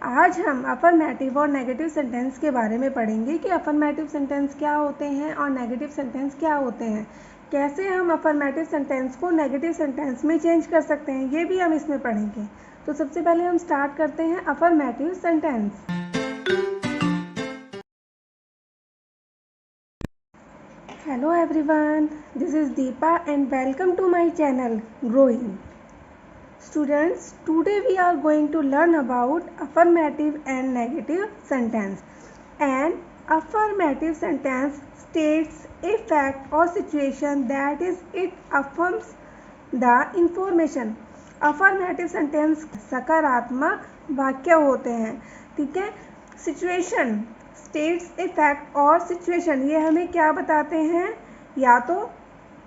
आज हम अफर्मेटिव और नेगेटिव सेंटेंस के बारे में पढ़ेंगे कि अफर्मेटिव सेंटेंस क्या होते हैं और नेगेटिव सेंटेंस क्या होते हैं, कैसे हम अफर्मेटिव सेंटेंस को नेगेटिव सेंटेंस में चेंज कर सकते हैं, ये भी हम इसमें पढ़ेंगे। तो सबसे पहले हम स्टार्ट करते हैं affirmative sentence. Hello everyone, this is Deepa and welcome to my channel growing. Students, today we are going to learn about affirmative and negative sentence. An affirmative sentence states a fact or situation that is it affirms the information. Affirmative sentence सकारात्मक वाक्य होते हैं, ठीक है। Situation states a fact और situation ये हमें क्या बताते हैं, या तो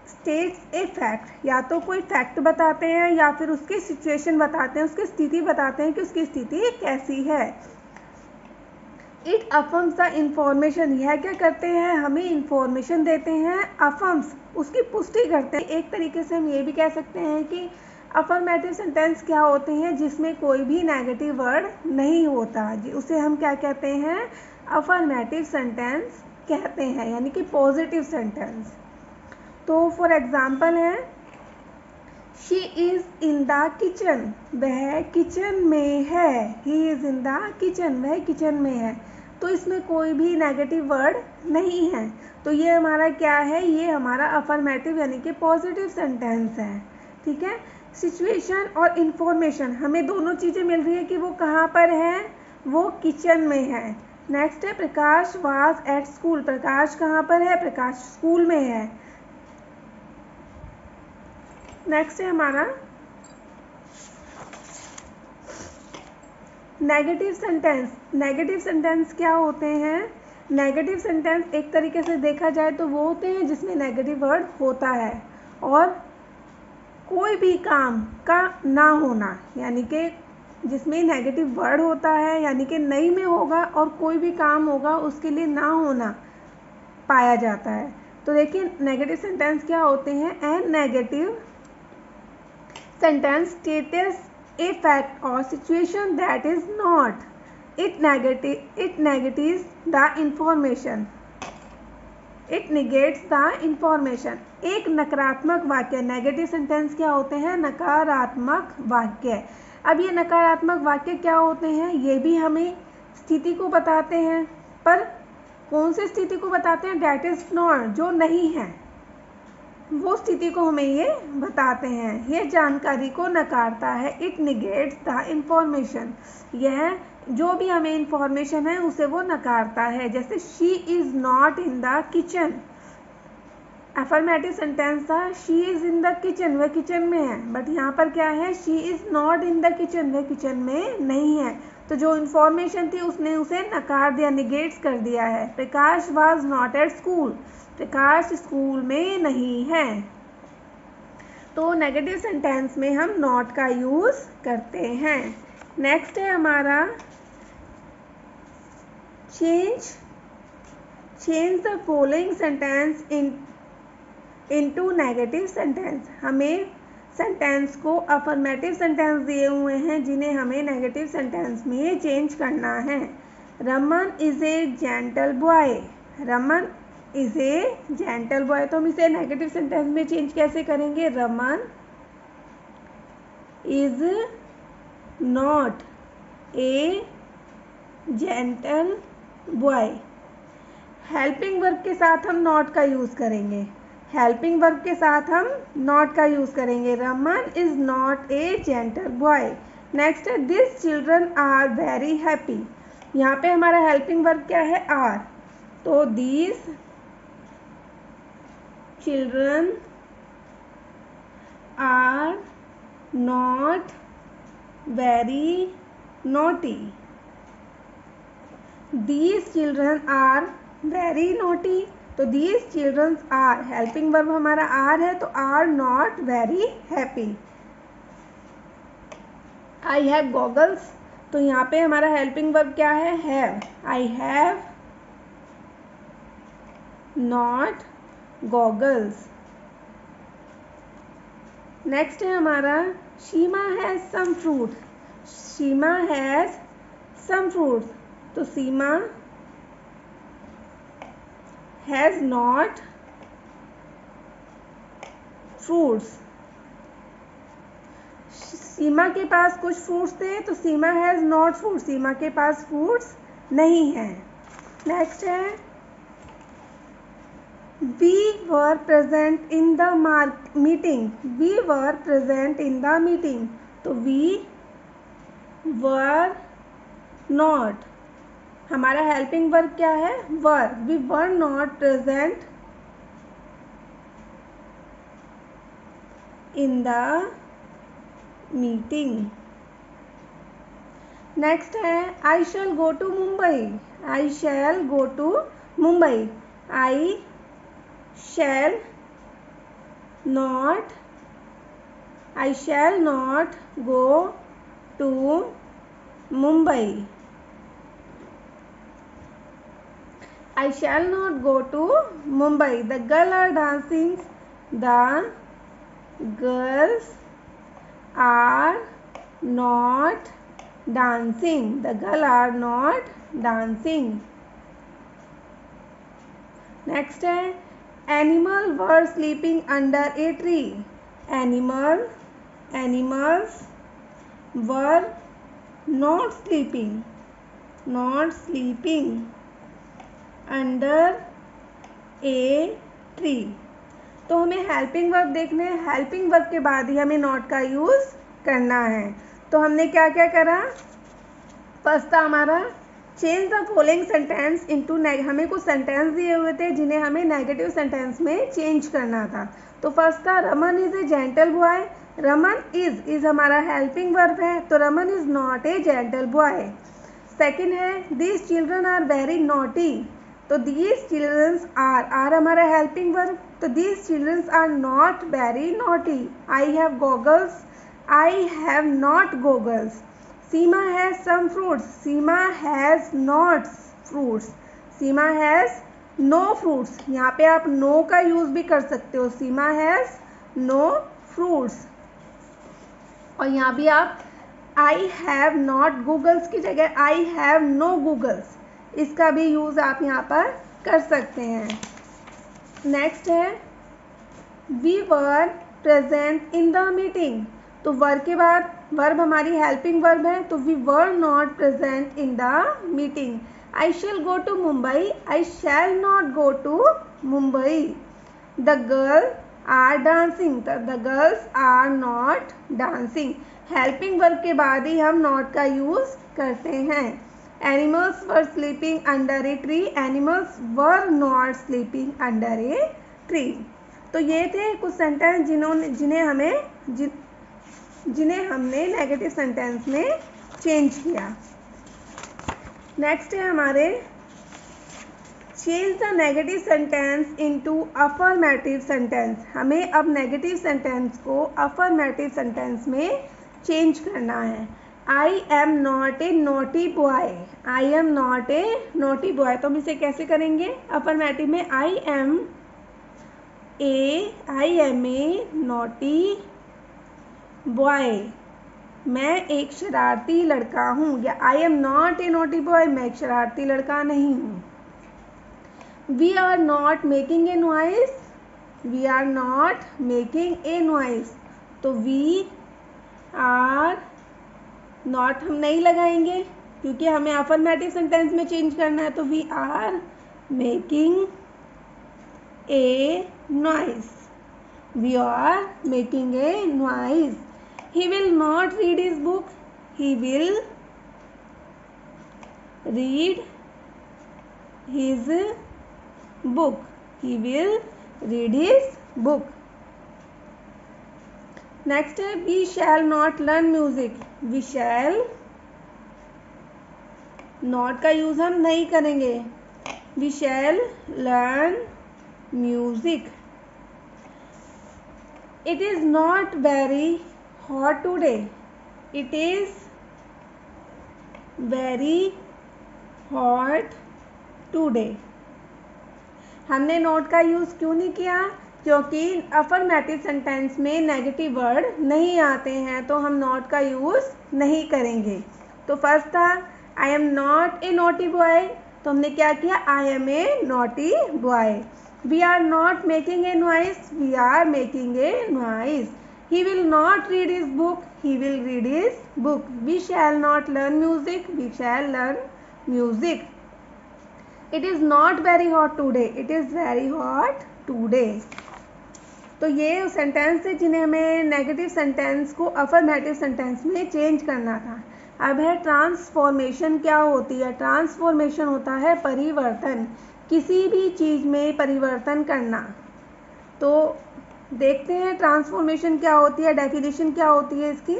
स्टेट्स ए फैक्ट, या तो कोई फैक्ट बताते हैं या फिर उसकी सिचुएशन बताते हैं, उसकी स्थिति बताते हैं कि उसकी स्थिति कैसी है। इट अफर्म्स द इंफॉर्मेशन, यह क्या करते हैं, हमें इंफॉर्मेशन देते हैं। अफर्म्स उसकी पुष्टि करते हैं। एक तरीके से हम ये भी कह सकते हैं कि अफर्मेटिव सेंटेंस क्या होते हैं जिसमें कोई भी नेगेटिव वर्ड नहीं होता, उसे हम क्या कहते हैं, अफर्मेटिव सेंटेंस कहते हैं, यानी कि पॉजिटिव सेंटेंस। तो फॉर एग्जाम्पल है, she is in the kitchen, वह किचन में है। He is in the kitchen, वह किचन में है। तो इसमें कोई भी नेगेटिव वर्ड नहीं है, तो ये हमारा क्या है, ये हमारा अफर्मेटिव यानी कि पॉजिटिव सेंटेंस है, ठीक है। सिचुएशन और इन्फॉर्मेशन, हमें दोनों चीज़ें मिल रही है कि वो कहाँ पर है, वो किचन में है। नेक्स्ट है, प्रकाश वाज एट स्कूल, प्रकाश कहाँ पर है, प्रकाश स्कूल में है। नेक्स्ट है हमारा नेगेटिव सेंटेंस। नेगेटिव सेंटेंस क्या होते हैं, नेगेटिव सेंटेंस एक तरीके से देखा जाए तो वो होते हैं जिसमें नेगेटिव वर्ड होता है और कोई भी काम का ना होना, यानी कि जिसमें नेगेटिव वर्ड होता है यानी कि नहीं में होगा और कोई भी काम होगा उसके लिए ना होना पाया जाता है। तो देखिए नेगेटिव सेंटेंस क्या होते हैं, and negative sentence states a fact or situation that is not. It negates the information. It negates the information. एक नकारात्मक वाक्य, नेगेटिव सेंटेंस क्या होते हैं, नकारात्मक वाक्य। अब ये नकारात्मक वाक्य क्या होते हैं, ये भी हमें स्थिति को बताते हैं, पर कौन सी स्थिति को बताते हैं, that is not, जो नहीं है वो स्थिति को हमें ये बताते हैं। ये जानकारी को नकारता है। इट निगेट्स द इंफॉर्मेशन, यह जो भी हमें इंफॉर्मेशन है उसे वो नकारता है। जैसे she is not in the kitchen, affirmative sentence था, she is in the kitchen, वह किचन में है, बट यहाँ पर क्या है, she is not in the kitchen, वह किचन में नहीं है। तो जो इंफॉर्मेशन थी उसने उसे नकार दिया, निगेट्स कर दिया है। Prakash was not at school, Prakash school में नहीं है। तो नेगेटिव सेंटेंस में हम नॉट का यूज़ करते हैं। नेक्स्ट है हमारा change the following sentence into negative sentence. हमें सेंटेंस को अफर्मेटिव सेंटेंस दिए हुए हैं जिन्हें हमें नेगेटिव सेंटेंस में चेंज करना है। Raman is a gentle boy, Raman is a gentle boy, तो हम इसे नेगेटिव सेंटेंस में चेंज कैसे करेंगे, Raman is not a gentle boy. Helping verb के साथ हम नॉट का यूज़ करेंगे, हेल्पिंग वर्ब के साथ हम नॉट का यूज़ करेंगे। Raman is not a gentle boy. Next है, this children are very happy, यहाँ पे हमारा हेल्पिंग वर्ब क्या है, आर, तो this children are not very naughty. These children are very naughty, तो these children are, helping verb हमारा are है तो are not very happy. I have goggles, तो यहाँ पे हमारा हेल्पिंग वर्ब क्या है, have. I have not goggles. Next है हमारा Sheema has some fruit, Sheema has some fruits, तो सीमा has not fruits. सीमा के पास कुछ फ्रूट्स थे, तो सीमा हैज़ नॉट फ्रूट्स, सीमा के पास फ्रूट्स नहीं हैं. नेक्स्ट है we were present in the meeting. we were present in the meeting, तो we were not, हमारा हेल्पिंग वर्ब क्या है, were. We were not present in the meeting. Next है I shall go to Mumbai. I shall go to Mumbai. I shall not go to Mumbai. I shall not go to Mumbai. The girls are dancing. The girls are not dancing. The girls are not dancing. Next है animals were sleeping under a tree. Animals were not sleeping under a tree. तो हमें helping verb देखने हैं. Helping verb के बाद ही हमें not का use करना है. तो हमने क्या क्या करा. फर्स्ट था हमारा change the following sentence into हमें कुछ सेंटेंस दिए हुए थे जिन्हें हमें नेगेटिव सेंटेंस में चेंज करना था. तो फर्स्ट था Raman is a gentle boy. Raman is हमारा हेल्पिंग वर्ब है, तो Raman is not a gentle boy. Second है these children are very naughty. तो दीज चिल्ड्रंस आर हमारा हेल्पिंग वर्ब, तो these childrens are not very naughty. I have goggles. I have not goggles. Seema has some fruits. Seema has not fruits. Seema has no fruits. यहाँ पे आप no का use भी कर सकते हो. सीमा हैज़ नो फ्रूट्स. और यहाँ भी आप आई हैव नॉट गूगल्स की जगह आई हैव नो गूगल्स, इसका भी यूज़ आप यहाँ पर कर सकते हैं. नेक्स्ट है we were present in the meeting. तो वर के बाद वर्ब हमारी हेल्पिंग वर्ब है, तो we were not present in the meeting. I shall go to Mumbai. I shall not go to Mumbai. The girl are dancing. The girls are not dancing. Helping verb के बाद ही हम not का use करते हैं. Animals were sleeping under a tree. Animals were not sleeping under a tree. तो ये थे कुछ सेंटेंस जिन्हें हमने नेगेटिव सेंटेंस में चेंज किया. नेक्स्ट है हमारे change the negative sentence into affirmative sentence. हमें अब नेगेटिव सेंटेंस को अफर्मेटिव सेंटेंस में चेंज करना है. I am not a naughty boy. I am not a naughty boy. तो हम इसे कैसे करेंगे अफर्मेटिव में. I am a naughty boy. मैं एक शरारती लड़का हूँ. या I am not a naughty boy, मैं एक शरारती लड़का नहीं हूँ. We are not making a noise. We are not making a noise. तो वी आर नॉट हम नहीं लगाएंगे क्योंकि हमें अफर्मेटिव सेंटेंस में चेंज करना है. तो we are making a noise. We are making a noise. He will not read his book. He will read his book. He will read his book. Next है we shall not learn music. We shall not का use हम नहीं करेंगे. We shall learn music. It is not very hot today. It is very hot today. हमने not का use क्यों नहीं किया, क्योंकि अफर्मेटिव सेंटेंस में नेगेटिव वर्ड नहीं आते हैं, तो हम नॉट का यूज़ नहीं करेंगे. तो फर्स्ट था I am not a naughty boy, तो हमने क्या किया, I am a naughty boy. We are not making a noise, we are making a noise. He will not read his book, he will read his book. We shall not learn music, we shall learn music. It is not very hot today, it is very hot today. तो ये sentence है जिन्हें हमें negative sentence को affirmative sentence में change करना था। अब है ट्रांसफॉर्मेशन। क्या होती है? ट्रांसफॉर्मेशन होता है परिवर्तन, किसी भी चीज़ में परिवर्तन करना। तो देखते हैं ट्रांसफॉर्मेशन क्या होती है, डेफिनेशन क्या होती है इसकी।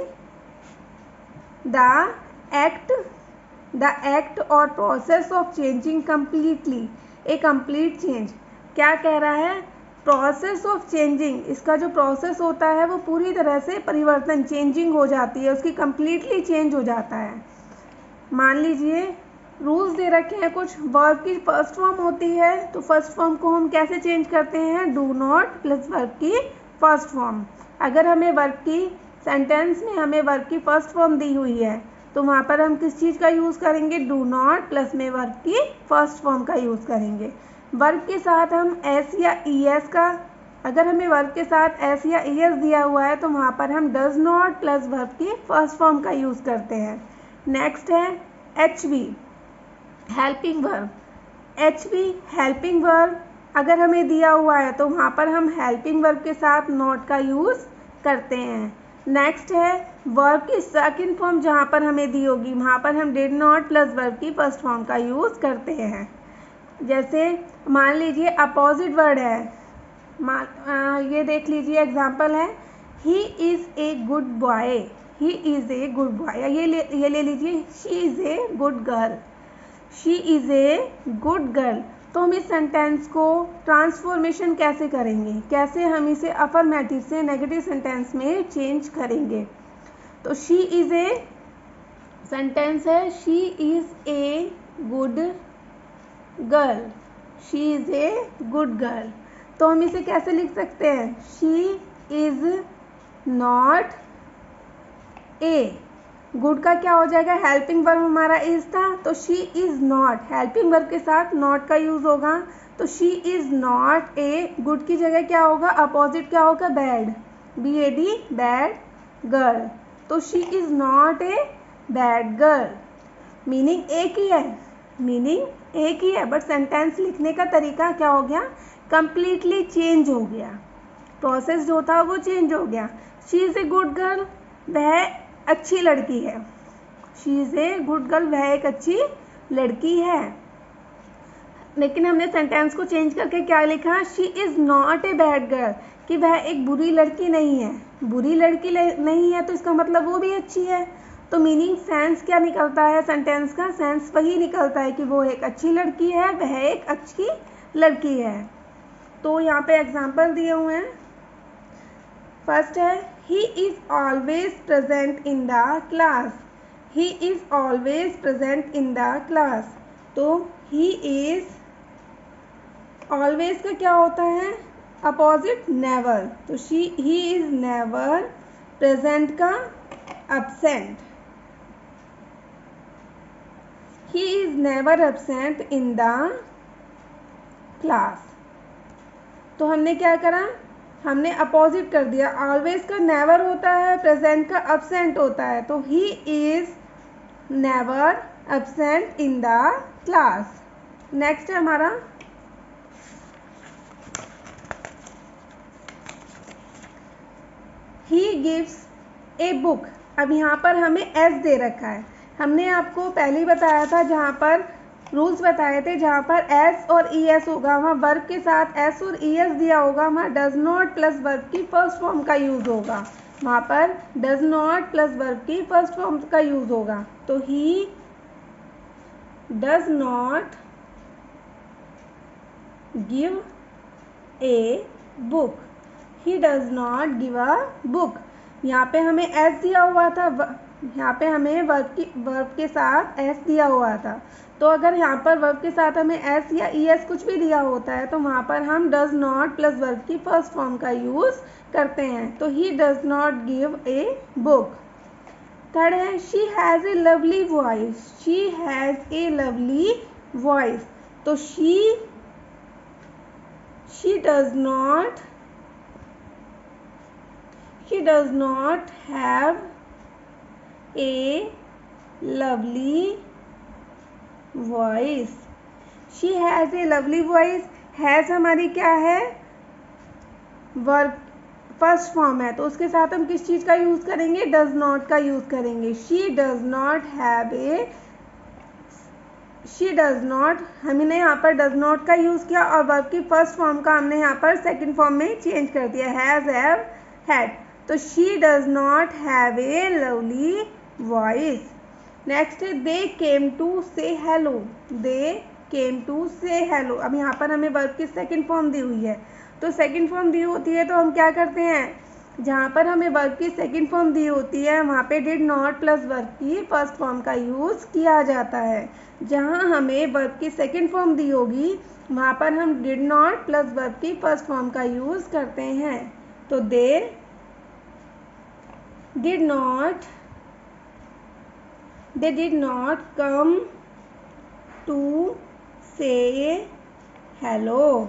द एक्ट और process of changing completely, A complete change. क्या कह रहा है? प्रोसेस ऑफ चेंजिंग, इसका जो प्रोसेस होता है वो पूरी तरह से परिवर्तन, चेंजिंग हो जाती है, उसकी कंप्लीटली चेंज हो जाता है। मान लीजिए रूल्स दे रखे हैं कुछ, वर्ब की फर्स्ट फॉर्म होती है, तो फर्स्ट फॉर्म को हम कैसे चेंज करते हैं, डू नॉट प्लस वर्ब की फर्स्ट फॉर्म। अगर हमें वर्ब की सेंटेंस में हमें वर्ब की फर्स्ट फॉर्म दी हुई है तो वहाँ पर हम किस चीज़ का यूज़ करेंगे, डू नॉट प्लस में वर्ब की फर्स्ट फॉर्म का यूज़ करेंगे। वर्ब के साथ हम एस या ई एस का, अगर हमें वर्ब के साथ एस या ई एस दिया हुआ है तो वहाँ पर हम डज नॉट प्लस वर्ब की फर्स्ट फॉर्म का यूज़ करते हैं। नेक्स्ट है H we, helping verb. H we helping verb अगर हमें दिया हुआ है तो वहाँ पर हम हेल्पिंग वर्ब के साथ नॉट का यूज़ करते हैं। नेक्स्ट है वर्ब की सेकंड फॉर्म, जहाँ पर हमें दी होगी वहाँ पर हम डिड नॉट प्लस वर्ब की फर्स्ट फॉर्म का यूज़ करते हैं। जैसे मान लीजिए अपोजिट वर्ड है, ये देख लीजिए एग्जाम्पल है, he is a good boy, he is a good boy. ये ले लीजिए, she is a good girl, she is a good girl. तो हम इस सेंटेंस को ट्रांसफॉर्मेशन कैसे करेंगे, कैसे हम इसे अफर्मेटिव से नेगेटिव सेंटेंस में चेंज करेंगे। तो शी इज़ ए सेंटेंस है, she is a good girl, she is a good girl. तो हम इसे कैसे लिख सकते हैं, she is not a, good का क्या हो जाएगा, हेल्पिंग वर्ब हमारा इज था, तो she is not, helping verb के साथ नॉट का यूज़ होगा, तो she is not a, good की जगह क्या होगा, अपोजिट क्या होगा, bad, B A D, bad girl. तो she is not a bad girl. Meaning एक ही है, मीनिंग एक ही है, बट सेंटेंस लिखने का तरीका क्या हो गया, कंप्लीटली चेंज हो गया, प्रोसेस जो था वो चेंज हो गया। She is a good girl, वह अच्छी लड़की है, she is a good girl, वह एक अच्छी लड़की है। लेकिन हमने सेंटेंस को चेंज करके क्या लिखा, she is not a bad girl, कि वह एक बुरी लड़की नहीं है, बुरी लड़की नहीं है तो इसका मतलब वो भी अच्छी है। तो मीनिंग सेंस क्या निकलता है, सेंटेंस का सेंस वही निकलता है कि वो एक अच्छी लड़की है, वह एक अच्छी लड़की है। तो यहाँ पे एग्जाम्पल दिए हुए हैं। फर्स्ट है, he is always present in the class, he is always present in the class. तो ही इज़, ऑलवेज का क्या होता है, अपोजिट नेवर, तो ही इज़ नेवर, प्रेजेंट का absent, he is never absent in the class। तो हमने क्या करा, हमने अपोजिट कर दिया, ऑलवेज का नेवर होता है, प्रेजेंट का absent होता है, तो he is never absent in the class। Next है हमारा he gives a book। अब यहाँ पर हमें s दे रखा है, हमने आपको पहले ही बताया था, जहाँ पर रूल्स बताए थे, जहाँ पर एस और ई एस होगा वहाँ वर्ब के साथ एस और ई एस दिया होगा, वहाँ डज नॉट प्लस वर्ब की फर्स्ट फॉर्म का यूज़ होगा, वहाँ पर डज नॉट प्लस वर्ब की फर्स्ट फॉर्म का यूज़ होगा। तो he does not give a book, he does not give a book. यहाँ पे हमें एस दिया हुआ था, यहाँ पे हमें वर्ब के साथ एस दिया हुआ था, तो अगर यहाँ पर वर्ब के साथ हमें एस या ई एस कुछ भी दिया होता है तो वहाँ पर हम डज नॉट प्लस वर्ब की फर्स्ट फॉर्म का यूज़ करते हैं। तो he does not give a book. Third है she has a lovely voice, she has a lovely voice, तो she does not have a lovely voice. She has a lovely voice, has हमारी क्या है, verb first form है, तो उसके साथ हम किस चीज़ का यूज़ करेंगे, डज नॉट का यूज़ करेंगे। शी डज नॉट, हमने यहाँ पर डज नॉट का यूज़ किया और वर्ब की फर्स्ट फॉर्म का हमने यहाँ पर सेकंड फॉर्म में चेंज कर दिया, हैज़, हैव, हैड, तो she does not have a lovely voice. Next है दे came to say hello, they came to say hello. अब यहाँ पर हमें वर्ब की सेकंड फॉर्म दी हुई है, तो सेकंड फॉर्म दी होती है तो हम क्या करते हैं, जहाँ पर हमें वर्ब की सेकंड फॉर्म दी होती है वहाँ पे डिड नॉट प्लस वर्ब की फर्स्ट फॉर्म का यूज़ किया जाता है। जहाँ हमें वर्ब की सेकंड फॉर्म दी होगी वहाँ पर हम डिड नॉट प्लस वर्ब की फर्स्ट फॉर्म का यूज़ करते हैं। तो they did not come to say hello.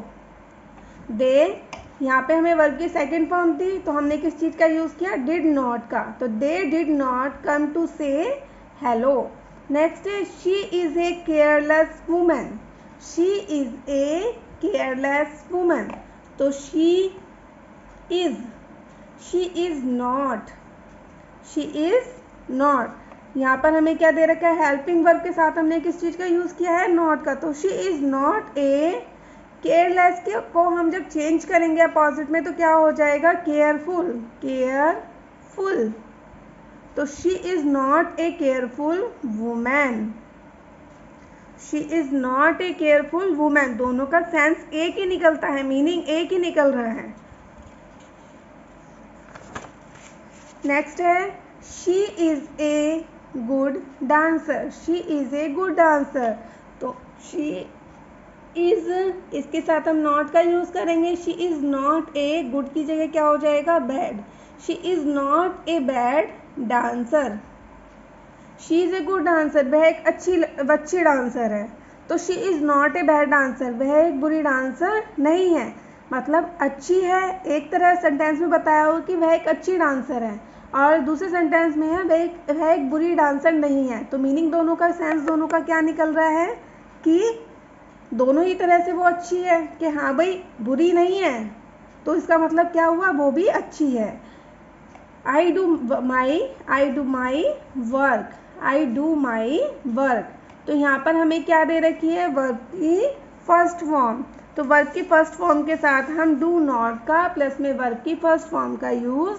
They, यहाँ पे हमें वर्ब की सेकंड फॉर्म थी तो हमने किस चीज़ का यूज़ किया, डिड नॉट का, तो they did not come to say hello. Next है she is a careless woman, she is a careless woman, तो शी इज़ नॉट, यहाँ पर हमें क्या दे रखा है, हेल्पिंग वर्ब के साथ हमने किस चीज़ का यूज़ किया है, नॉट का, तो she is not a careless के को हम जब चेंज करेंगे अपोजिट में तो क्या हो जाएगा, केयरफुल, तो she is not A careful women, she is not A careful women, दोनों का सेंस एक ही निकलता है, मीनिंग एक ही निकल रहा है। नेक्स्ट है she is a good dancer, she is a good dancer, तो शी इज़ इसके साथ हम नॉट का यूज़ करेंगे, she is not a, good की जगह क्या हो जाएगा, bad, she is not a bad dancer, she is a good dancer, वह एक अच्छी डांसर है, तो she is not a bad dancer, वह एक बुरी डांसर नहीं है, मतलब अच्छी है, एक तरह सेंटेंस में बताया हो कि वह एक अच्छी डांसर है और दूसरे सेंटेंस में है वह एक बुरी डांसर नहीं है, तो मीनिंग दोनों का, सेंस दोनों का क्या निकल रहा है कि दोनों ही तरह से वो अच्छी है, कि हाँ भाई बुरी नहीं है, तो इसका मतलब क्या हुआ, वो भी अच्छी है। आई डू माई वर्क, तो यहाँ पर हमें क्या दे रखी है, वर्ब की फर्स्ट फॉर्म, तो वर्ब की फर्स्ट फॉर्म के साथ हम डू नॉट का प्लस में वर्ब की फर्स्ट फॉर्म का यूज़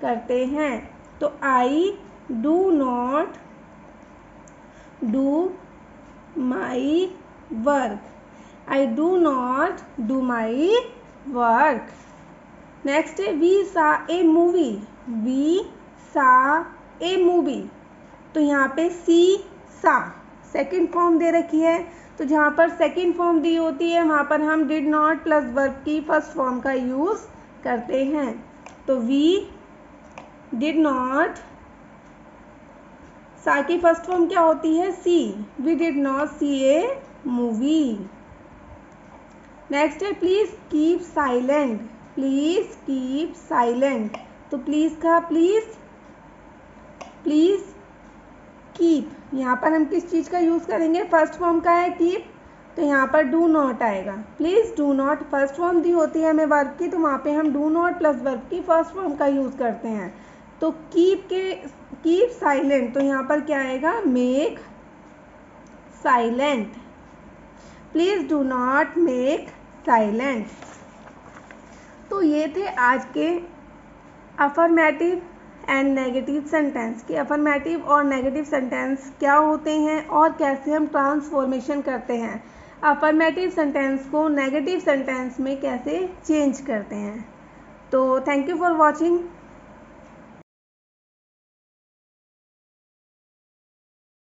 करते हैं, तो I do not do my work, I do not do my work. Next है we saw a movie, तो यहाँ पे saw सेकेंड फॉर्म दे रखी है, तो जहाँ पर सेकेंड फॉर्म दी होती है वहाँ पर हम did not प्लस वर्ब की फर्स्ट फॉर्म का यूज़ करते हैं, तो we did not, saw की फर्स्ट फॉर्म क्या होती है, see, we did not see a movie। Next है प्लीज़ कीप साइलेंट, तो प्लीज़ का प्लीज़ कीप, यहाँ पर हम किस चीज़ का यूज़ करेंगे, फर्स्ट फॉर्म का है कीप, तो यहाँ पर डू नॉट आएगा, please do not first form दी होती है हमें वर्ब की, तो वहाँ पे हम डू नॉट प्लस वर्ब की फर्स्ट फॉर्म का यूज़ करते हैं, तो कीप साइलेंट, तो यहाँ पर क्या आएगा, make silent, please do not make silent. तो ये थे आज के अफर्मेटिव एंड नेगेटिव सेंटेंस, कि अफर्मेटिव और नेगेटिव सेंटेंस क्या होते हैं और कैसे हम ट्रांसफॉर्मेशन करते हैं, अफर्मेटिव सेंटेंस को नेगेटिव सेंटेंस में कैसे चेंज करते हैं। तो थैंक यू फॉर वॉचिंग।